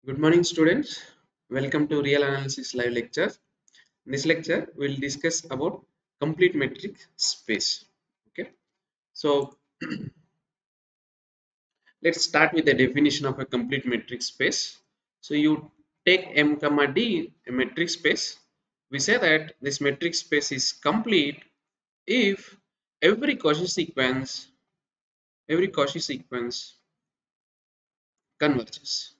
Good morning, students. Welcome to Real Analysis Live Lecture. In this lecture, we'll discuss about complete metric space. Okay, so let's start with the definition of a complete metric space. So you take M comma D, a metric space. We say that this metric space is complete if every Cauchy sequence converges.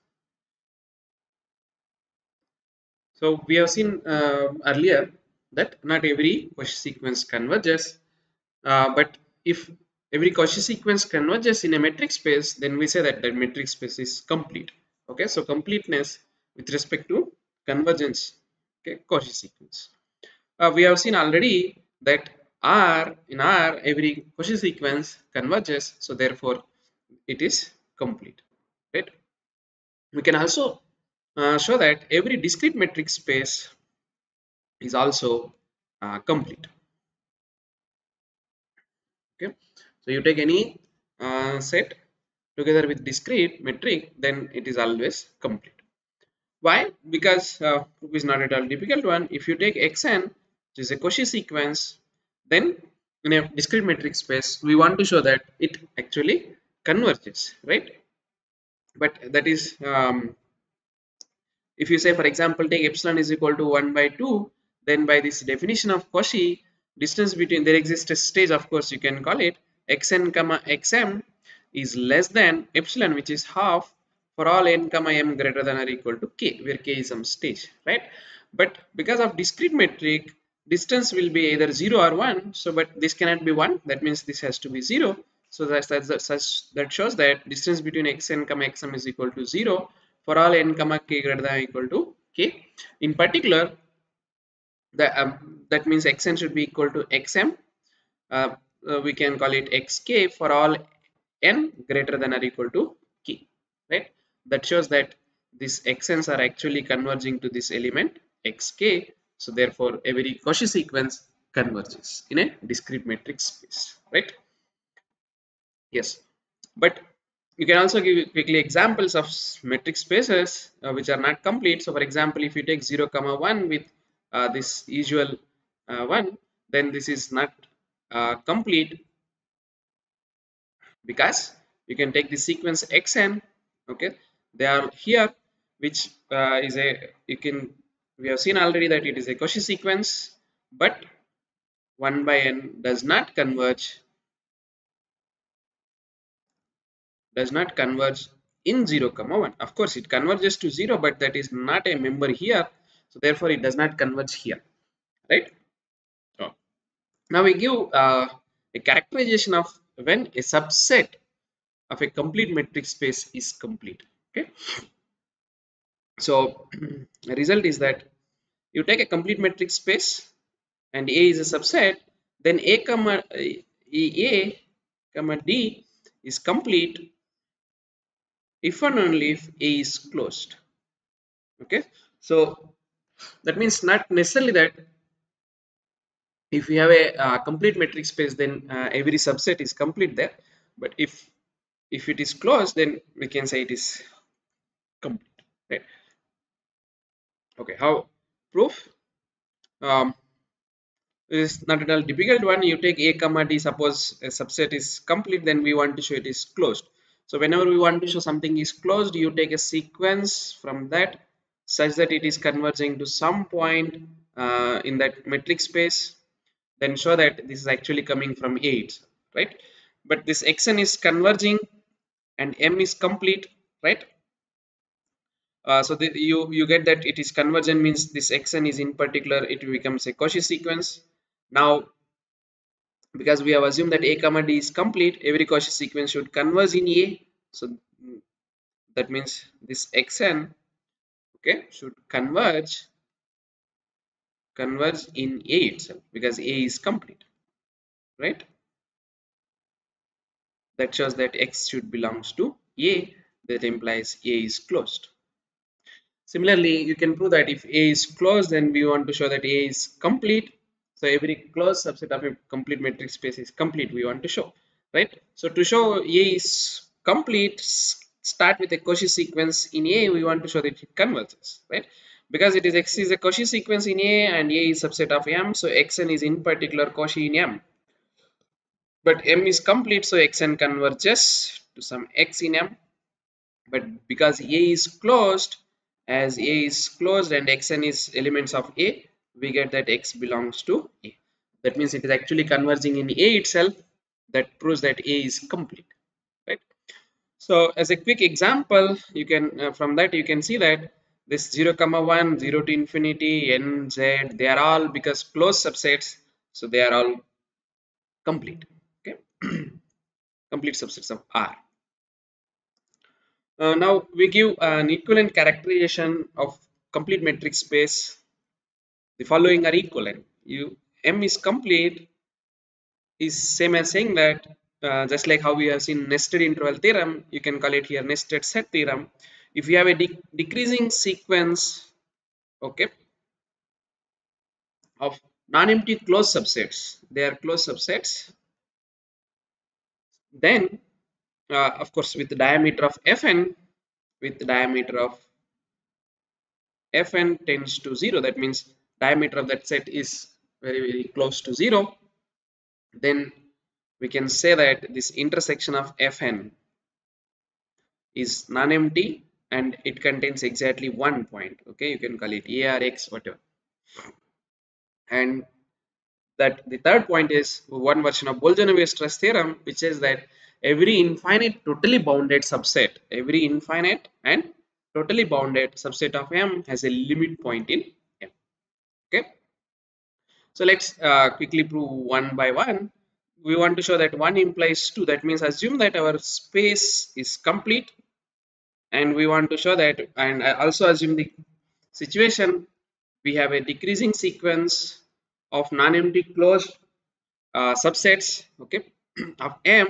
So we have seen earlier that not every Cauchy sequence converges, but if every Cauchy sequence converges in a metric space, then we say that that metric space is complete. Okay, so completeness with respect to convergence, okay, Cauchy sequence. We have seen already that R in R every Cauchy sequence converges, so therefore it is complete, right? We can also show that every discrete metric space is also complete. Okay, so you take any set together with discrete metric, then it is always complete. Why? Because proof is not at all difficult one. If you take xn, which is a Cauchy sequence, then in a discrete metric space we want to show that it actually converges, right? But that is if you say, for example, take epsilon is equal to 1 by 2, then by this definition of Cauchy, distance between, there exists a stage, of course you can call it xn comma xm is less than epsilon, which is half, for all n comma m greater than or equal to k, where k is some stage, right? But because of discrete metric, distance will be either 0 or 1, so but this cannot be 1, that means this has to be 0. So that shows that distance between xn comma xm is equal to 0 for all n comma k greater than or equal to k. In particular, that means xn should be equal to xm. We can call it xk for all n greater than or equal to k, right? That shows that these xn's are actually converging to this element xk. So therefore, every Cauchy sequence converges in a discrete metric space, right? Yes, but you can also give quickly examples of metric spaces which are not complete. So for example, if you take 0 comma 1 with this usual 1, then this is not complete, because you can take the sequence xn, okay, they are here, which is a, you can, we have seen already that it is a Cauchy sequence, but 1 by n does not converge in 0 comma 1. Of course it converges to 0, but that is not a member here, so therefore it does not converge here, right? So now we give a characterization of when a subset of a complete metric space is complete. Okay, so the result is that you take a complete metric space and A is a subset, then A comma D is complete if and only if A is closed. Okay, so that means not necessarily that if we have a complete metric space, then every subset is complete there, but if it is closed, then we can say it is complete, right? Okay, how proof is not at all difficult one. You take A comma D, suppose a subset is complete, then we want to show it is closed. So whenever we want to show something is closed, you take a sequence from that such that it is converging to some point in that metric space, then show that this is actually coming from A itself, right? But this xn is converging and m is complete, right? So you get that it is convergent, means this xn is in particular, it becomes a Cauchy sequence. Now because we have assumed that A comma D is complete, every Cauchy sequence should converge in A. So that means this xn, okay, should converge in A itself, because A is complete, right? That shows that x should belongs to A, that implies A is closed. Similarly, you can prove that if A is closed, then we want to show that A is complete. So every closed subset of a complete metric space is complete, we want to show, right? So to show A is complete, start with a Cauchy sequence in A, we want to show that it converges, right? Because it is X is a Cauchy sequence in A and A is subset of M, so Xn is in particular Cauchy in M. But M is complete, so Xn converges to some X in M. But because A is closed, as A is closed and Xn is elements of A, we get that X belongs to A. That means it is actually converging in A itself. That proves that A is complete, right? So as a quick example, you can from that you can see that this 0 comma 1, 0 to infinity, n, z, they are all because closed subsets, so they are all complete. Okay, complete subsets of R. Now we give an equivalent characterization of complete metric space. The following are equivalent. M is complete is same as saying that just like how we have seen nested interval theorem, you can call it here nested set theorem. If you have a decreasing sequence, okay, of non-empty closed subsets, they are closed subsets, then of course with the diameter of Fn, with the diameter of Fn tends to 0, that means diameter of that set is very close to 0, then we can say that this intersection of Fn is non-empty and it contains exactly one point. Okay, you can call it A or X, whatever. And that the third point is one version of Bolzano-Weierstrass theorem, which says that every infinite totally bounded subset, every infinite and totally bounded subset of M has a limit point in M. Okay, so let's quickly prove one by one. We want to show that 1 implies 2. That means assume that our space is complete, and we want to show that, and I also assume the situation we have a decreasing sequence of non-empty closed subsets, okay, of M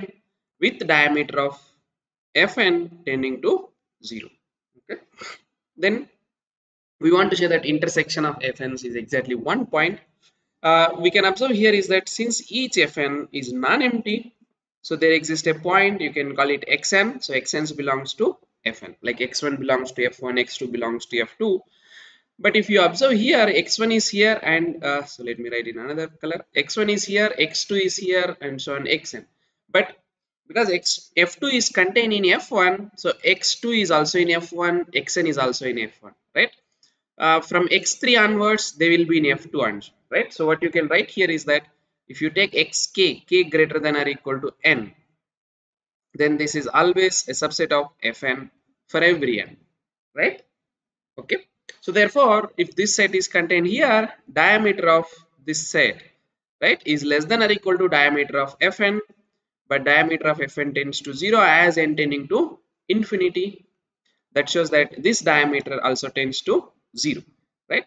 with diameter of Fn tending to 0. Okay, then we want to show that intersection of Fn's is exactly one point. We can observe here is that since each Fn is non-empty, so there exists a point, you can call it Xn. So Xn belongs to Fn, like X1 belongs to F1, X2 belongs to F2. But if you observe here, X1 is here, and so let me write in another color. X1 is here, X2 is here, and so on Xn. But because F2 is contained in F1, so X2 is also in F1, Xn is also in F1, right? From X3 onwards, they will be in F2 onwards, right? So what you can write here is that if you take Xk, k greater than or equal to n, then this is always a subset of Fn for every n, right? Okay, so therefore if this set is contained here, diameter of this set, right, is less than or equal to diameter of Fn, but diameter of Fn tends to 0 as n tending to infinity. That shows that this diameter also tends to 0, right?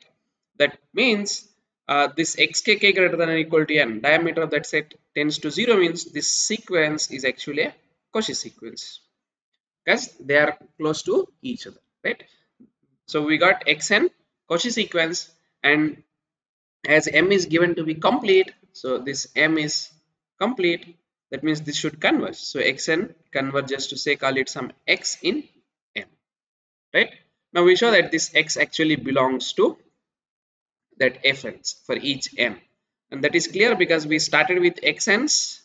That means this xk greater than or equal to n, diameter of that set tends to 0, means this sequence is actually a Cauchy sequence because they are close to each other, right? So we got Xn Cauchy sequence, and as M is given to be complete, so this M is complete, that means this should converge. So Xn converges to say call it some X in M, right? Now we show that this X actually belongs to that Fn's for each M, and that is clear because we started with Xn's.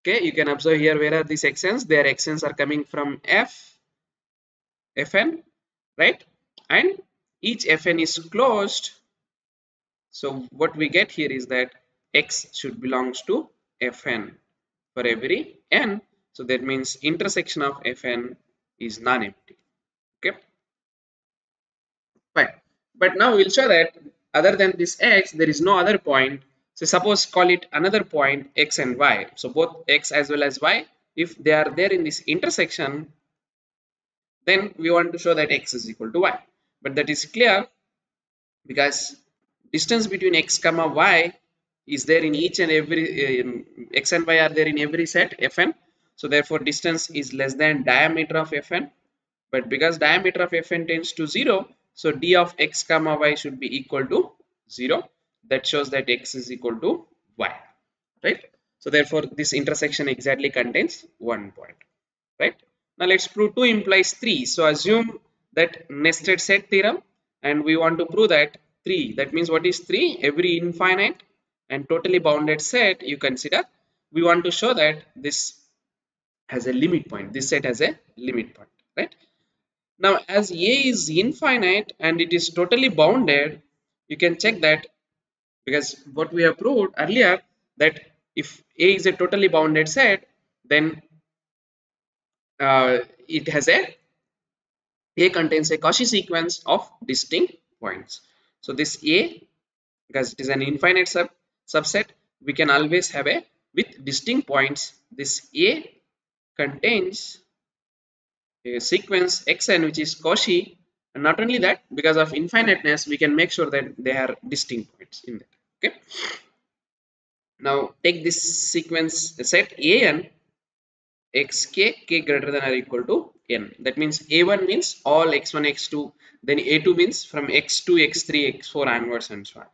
Okay, you can observe here where are these Xn's, their Xn's are coming from Fn, right? And each Fn is closed. So what we get here is that X should belongs to Fn for every n. So that means intersection of Fn is non-empty. Okay, fine. But now we'll show that other than this X, there is no other point. So suppose call it another point X and Y. So both X as well as Y, if they are there in this intersection, then we want to show that X is equal to Y. But that is clear because distance between X comma Y is there in each and every X and Y are there in every set Fn. So therefore distance is less than diameter of Fn. But because diameter of Fn tends to 0, so d of X comma Y should be equal to 0. That shows that X is equal to Y, right? So therefore this intersection exactly contains one point, right? Now let's prove 2 implies 3. So assume that nested set theorem, and we want to prove that 3. That means what is 3? Every infinite and totally bounded set you consider. We want to show that this has a limit point. This set has a limit point, right? Now as A is infinite and it is totally bounded, you can check that, because what we have proved earlier, that if A is a totally bounded set, then it has A contains a Cauchy sequence of distinct points. So this A, because it is an infinite subset, we can always have a with distinct points. This A contains a sequence xn which is Cauchy, and not only that, because of infiniteness, we can make sure that they are distinct points in that. Okay. Now take this sequence set an xk k greater than or equal to n. That means a1 means all x1 x2, then a2 means from x2 x3 x4 onwards and so on.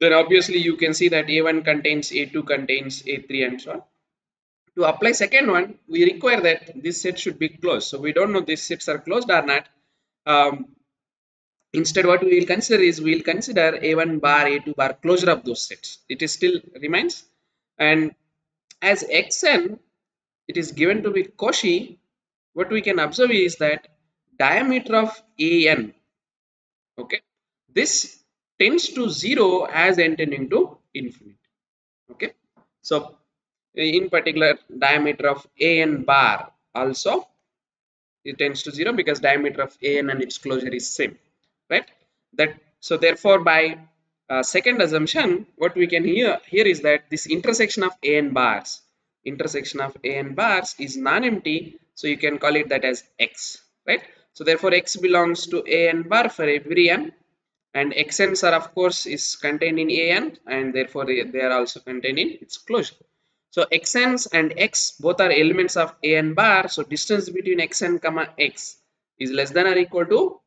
Then obviously you can see that a1 contains a2 contains a3 and so on. To apply second one, we require that this set should be closed. So we don't know these sets are closed or not. Instead what we will consider is, we will consider a1 bar a2 bar closure of those sets. It is still remains, and as xn it is given to be Cauchy. What we can observe is that diameter of an, okay, this tends to 0 as n tending to infinity. Okay, so in particular diameter of an bar also it tends to 0, because diameter of an and its closure is same, right? That, so therefore by second assumption, what we can here is that this intersection of an bars is non-empty, so you can call it that as x, right? So therefore x belongs to an bar for every n, and xn's are of course is contained in an, and therefore they are also contained in its closure. So xn's and x both are elements of an bar, so distance between xn comma x is less than or equal to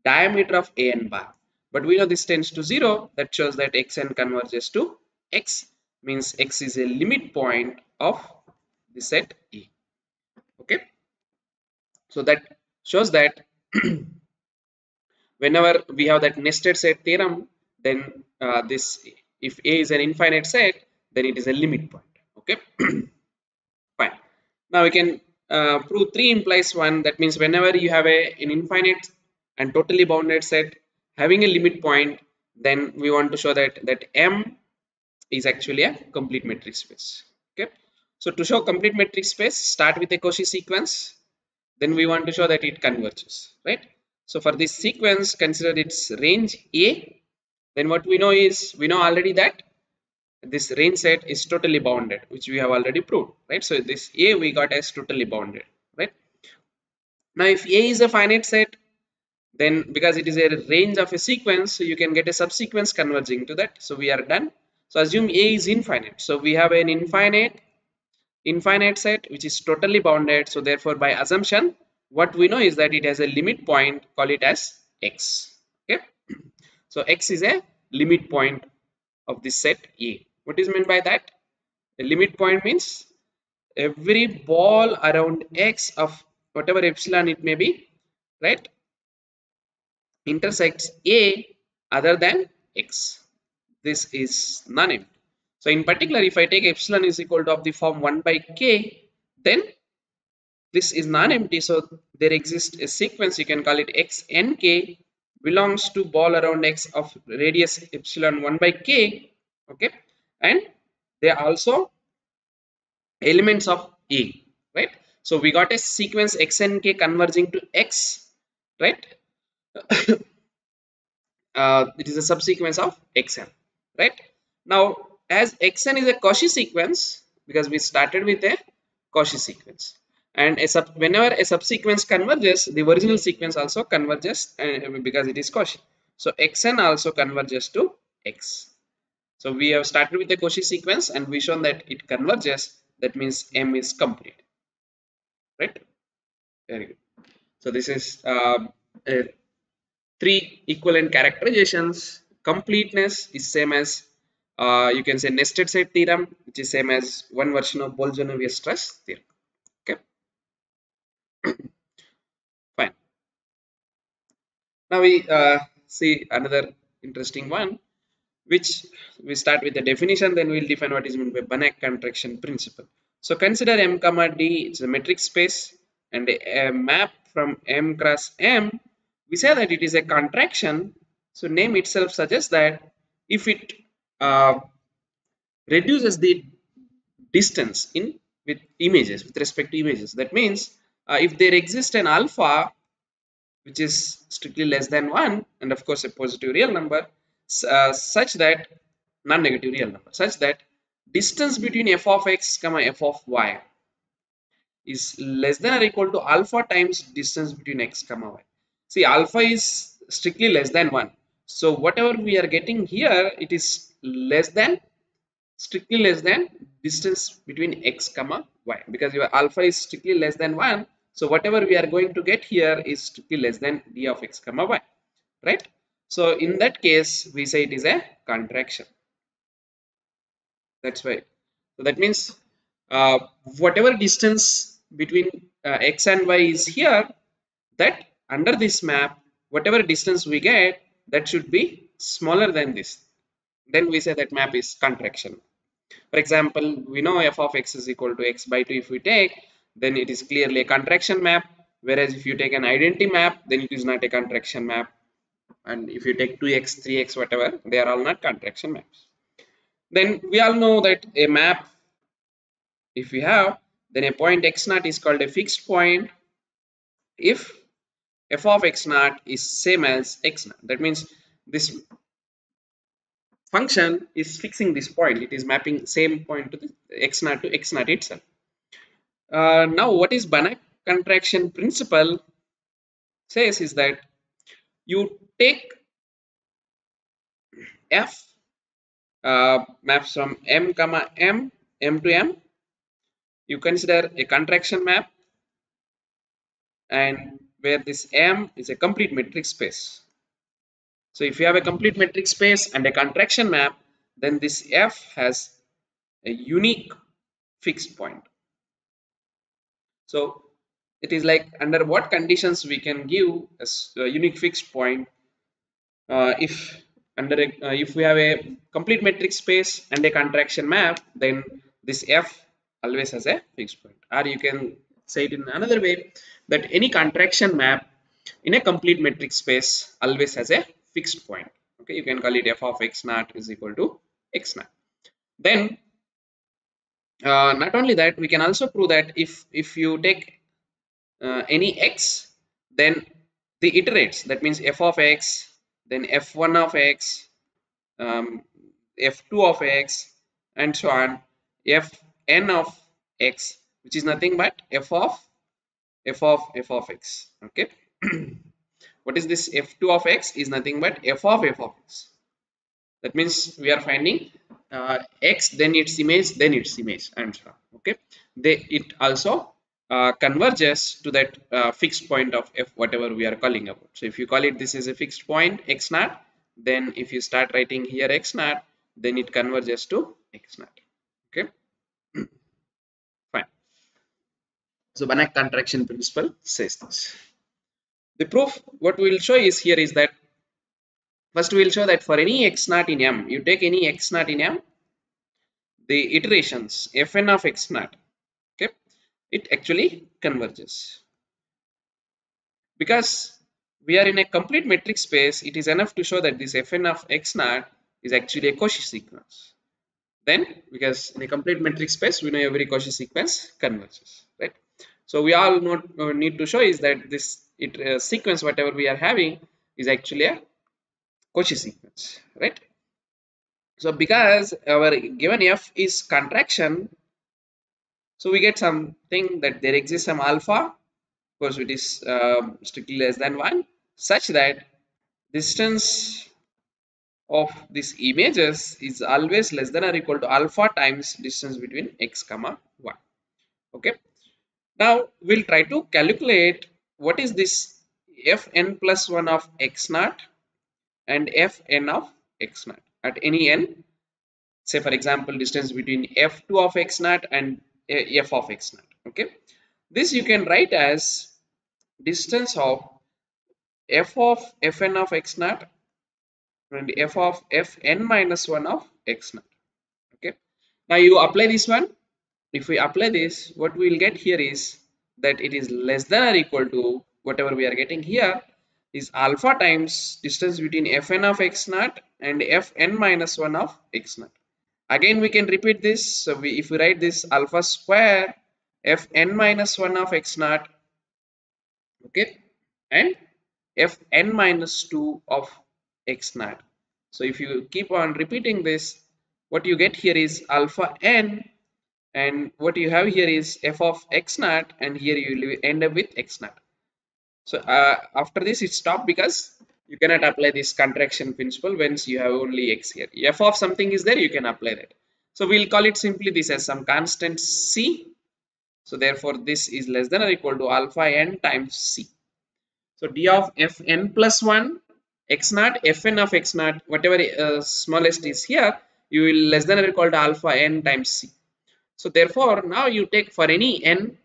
diameter of an bar. But we know this tends to 0, that shows that xn converges to x, means x is a limit point of the set A. Okay, so that shows that whenever we have that nested set theorem, then this, if A is an infinite set, then it is a limit point. Okay. Fine. Now we can prove 3 implies 1. That means whenever you have an infinite and totally bounded set having a limit point, then we want to show that M is actually a complete metric space. Okay. So to show complete metric space, start with a Cauchy sequence. Then we want to show that it converges, right? So for this sequence, consider its range A. Then what we know is, we know already that this range set is totally bounded, which we have already proved, right? So this A we got as totally bounded, right? Now if A is a finite set, then because it is a range of a sequence, so you can get a subsequence converging to that. So we are done. So assume A is infinite, so we have an infinite set which is totally bounded. So therefore by assumption, what we know is that it has a limit point, call it as x. Okay, so x is a limit point of this set A. What is meant by that? A limit point means every ball around x of whatever epsilon it may be, right, intersects A other than x. This is non-empty. So in particular, if I take epsilon is equal to of the form 1 by k, then this is non-empty. So there exists a sequence, you can call it xnk, belongs to ball around x of radius epsilon 1 by k. Okay, and they are also elements of A, right? So we got a sequence xnk converging to x, right? It is a subsequence of xn, right? Now as xn is a Cauchy sequence, because we started with a Cauchy sequence, and whenever a subsequence converges, the original sequence also converges, because it is Cauchy. So xn also converges to x. So we have started with a Cauchy sequence and we shown that it converges. That means M is complete, right? Very good. So this is uh, 3 equivalent characterizations. Completeness is same as, you can say, nested set theorem, which is same as one version of Bolzano-Weierstrass theorem. Okay. Fine. Now we see another interesting one, which we start with the definition, then we'll define what is meant by Banach contraction principle. So consider M comma D, it's a metric space, and a map from M cross M. We say that it is a contraction. So name itself suggests that if it uh, reduces the distance in with images, with respect to images, that means if there exists an alpha which is strictly less than 1, and of course a positive real number, such that non-negative real number, such that distance between f of x comma f of y is less than or equal to alpha times distance between x comma y. See, alpha is strictly less than 1, so whatever we are getting here, it is less than, strictly less than distance between x comma y, because your alpha is strictly less than 1. So whatever we are going to get here is strictly less than d of x comma y, right? So in that case we say it is a contraction. That's why. So that means uh, whatever distance between x and y is here, that under this map, whatever distance we get, that should be smaller than this. Then we say that map is contraction. For example, we know f of x is equal to x by 2 if we take, then it is clearly a contraction map. Whereas if you take an identity map, then it is not a contraction map. And if you take 2x, 3x, whatever, they are all not contraction maps. Then we all know that a map, if we have, then a point x naught is called a fixed point if f of x naught is same as x naught. That means this function is fixing this point. It is mapping same point to the x naught itself. Now, what is Banach contraction principle says is that you take f maps from m comma m to m. You consider a contraction map, and where this m is a complete metric space. So if you have a complete metric space and a contraction map, then this f has a unique fixed point. So it is like under what conditions we can give a unique fixed point. If if we have a complete metric space and a contraction map, then this f always has a fixed point. Or you can say it in another way, that any contraction map in a complete metric space always has a fixed point. Okay, you can call it f of x naught is equal to x naught. Then not only that, we can also prove that if you take any x, then the iterates, that means f of x, then f1 of x, f2 of x, and so on, fn of x, which is nothing but f of x. Okay. What is this f2 of x? Is nothing but f of x. That means we are finding x, then its image, and so on. Okay, it also converges to that fixed point of f, whatever we are calling about. So if you call it this is a fixed point x naught, then if you start writing here x naught, then it converges to x naught. Okay, fine. So Banach contraction principle says this. The proof what we will show is here is that first we will show that for any x naught in M, you take any x naught in M, the iterations fn of x naught, okay, it actually converges. Because we are in a complete metric space, it is enough to show that this fn of x naught is actually a Cauchy sequence. Then, because in a complete metric space, we know every Cauchy sequence converges, right? So we all need to show is that this sequence, whatever we are having, is actually a Cauchy sequence, right? So because our given f is contraction, so we get something that there exists some alpha, of course it is strictly less than 1, such that distance of these images is always less than or equal to alpha times distance between x comma y. Okay, now we'll try to calculate what is this fn plus 1 of x naught and fn of x naught at any n. Say for example, distance between f2 of x naught and f of x naught. Okay, this you can write as distance of f of fn of x naught and f of fn minus 1 of x naught. Okay, now you apply this one. If we apply this, what we will get here is that it is less than or equal to whatever we are getting here is alpha times distance between fn of x naught and fn minus 1 of x naught. Again we can repeat this. So if we write this alpha square fn minus 1 of x naught, okay, and fn minus 2 of x naught. So if you keep on repeating this, what you get here is alpha n, and what you have here is f of x naught, and here you will end up with x naught. So after this it stopped because you cannot apply this contraction principle once you have only x here. F of something is there, you can apply that. So we'll call it simply this as some constant c. So therefore this is less than or equal to alpha n times c. So d of fn plus 1 x naught fn of x naught, whatever smallest is here, you will less than or equal to alpha n times c. So therefore now you take for any n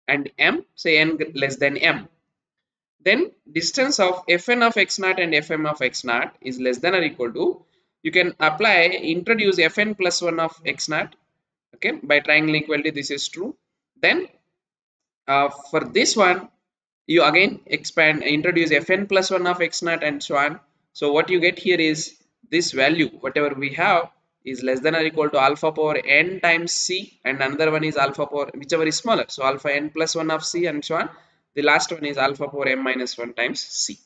and m, say n less than m, then distance of fn of x naught and fm of x naught is less than or equal to, you can apply introduce fn plus 1 of x naught, okay, by triangle equality this is true. Then for this one you again expand, introduce fn plus 1 of x naught and so on. So what you get here is this value whatever we have is less than or equal to alpha power n times c, and another one is alpha power whichever is smaller, so alpha n plus 1 of c and so on. The last one is alpha power m minus 1 times c.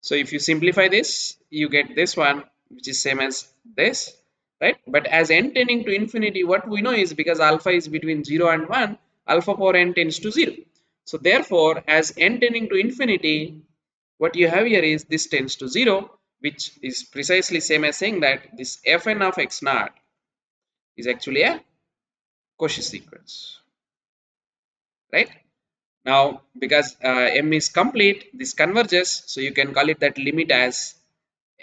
So if you simplify this, you get this one which is same as this, right? But as n tending to infinity, what we know is because alpha is between 0 and 1, alpha power n tends to 0. So therefore as n tending to infinity, what you have here is this tends to 0, which is precisely same as saying that this fn of x naught is actually a Cauchy sequence, right? Now because m is complete, this converges, so you can call it that limit as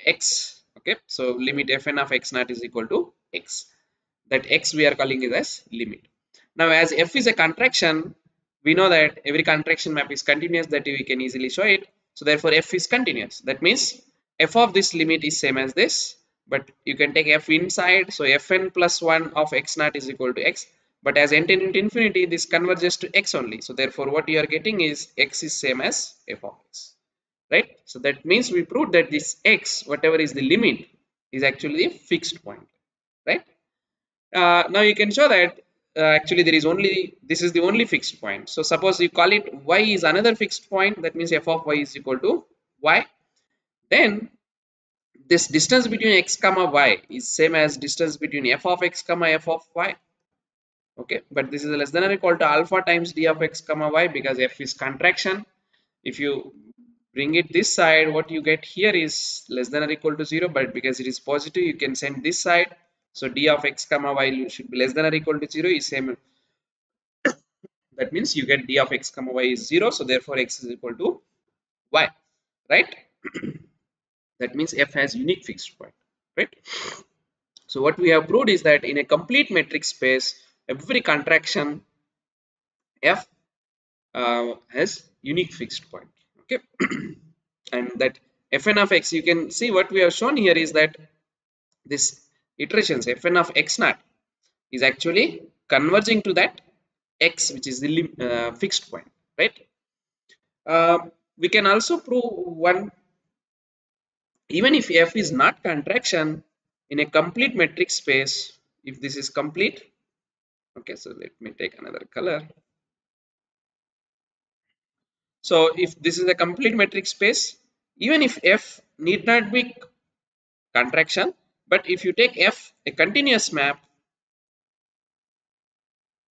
x. Okay, so limit fn of x naught is equal to x. That x we are calling it as limit. Now as f is a contraction, we know that every contraction map is continuous, that we can easily show it. So therefore f is continuous. That means f of this limit is same as this, but you can take f inside. So fn plus 1 of x naught is equal to x, but as n tending to infinity, this converges to x only. So therefore what you are getting is x is same as f of x, right? So that means we proved that this x, whatever is the limit, is actually a fixed point, right? Now you can show that actually there is only, this is the only fixed point. So suppose you call it y is another fixed point, that means f of y is equal to y. Then this distance between x comma y is same as distance between f of x comma f of y. Okay, but this is less than or equal to alpha times d of x comma y because f is contraction. If you bring it this side, what you get here is less than or equal to 0, but because it is positive you can send this side. So d of x comma y should be less than or equal to 0 is same. That means you get d of x comma y is 0, so therefore x is equal to y, right? That means f has unique fixed point, right? So what we have proved is that in a complete metric space, every contraction f has unique fixed point, okay? And that fn of x, you can see what we have shown here is that this iterations fn of x naught is actually converging to that x which is the fixed point, right? We can also prove one, even if f is not contraction in a complete metric space, if this is complete, okay, so let me take another color. So if this is a complete metric space, even if f need not be contraction, but if you take f a continuous map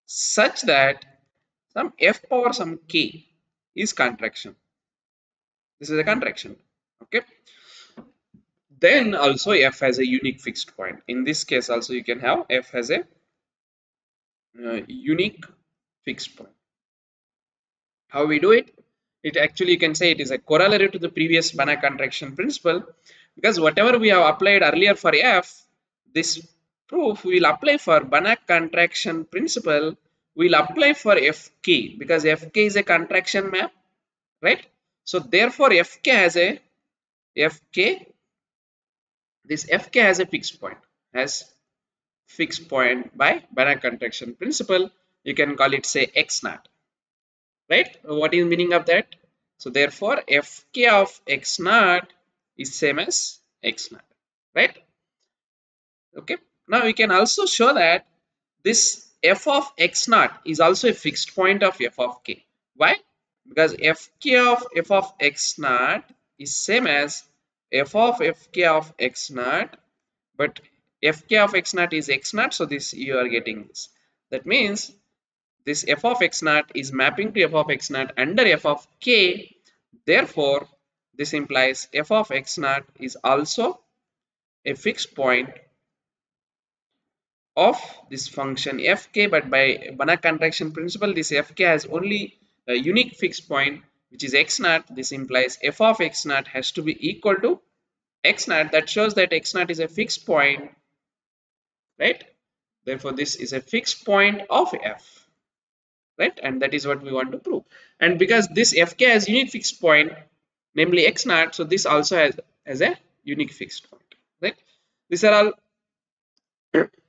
such that some f power some k is contraction, this is a contraction, okay, then also f has a unique fixed point. In this case also you can have f has a unique fixed point. How we do it? It actually, you can say it is a corollary to the previous Banach contraction principle, because whatever we have applied earlier for f, this proof we will apply for Banach contraction principle, we will apply for fk, because fk is a contraction map, right? So therefore Fk has a Fk, this Fk has a fixed point, has fixed point by Banach contraction principle. You can call it say x naught, right? What is meaning of that? So therefore Fk of x naught is same as x naught, right? Okay. Now we can also show that this f of x naught is also a fixed point of f of k. Why? Because f of x naught is same as fk of x naught, but fk of x naught is x naught, so this you are getting this. That means this f of x naught is mapping to f of x naught under f of k. Therefore, this implies f of x naught is also a fixed point of this function fk, but by Banach contraction principle, this fk has only a unique fixed point, which is x naught. This implies f of x naught has to be equal to x naught. That shows that x naught is a fixed point, right? Therefore, this is a fixed point of f, right? And that is what we want to prove. And because this fk has unique fixed point, namely x naught, so this also has a unique fixed point, right? These are all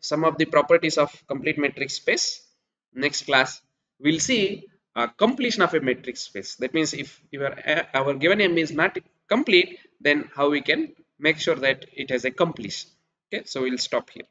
some of the properties of complete metric space. Next class, we'll see completion of a metric space. That means if our given M is not complete, then how we can make sure that it has a completion. Okay, so we'll stop here.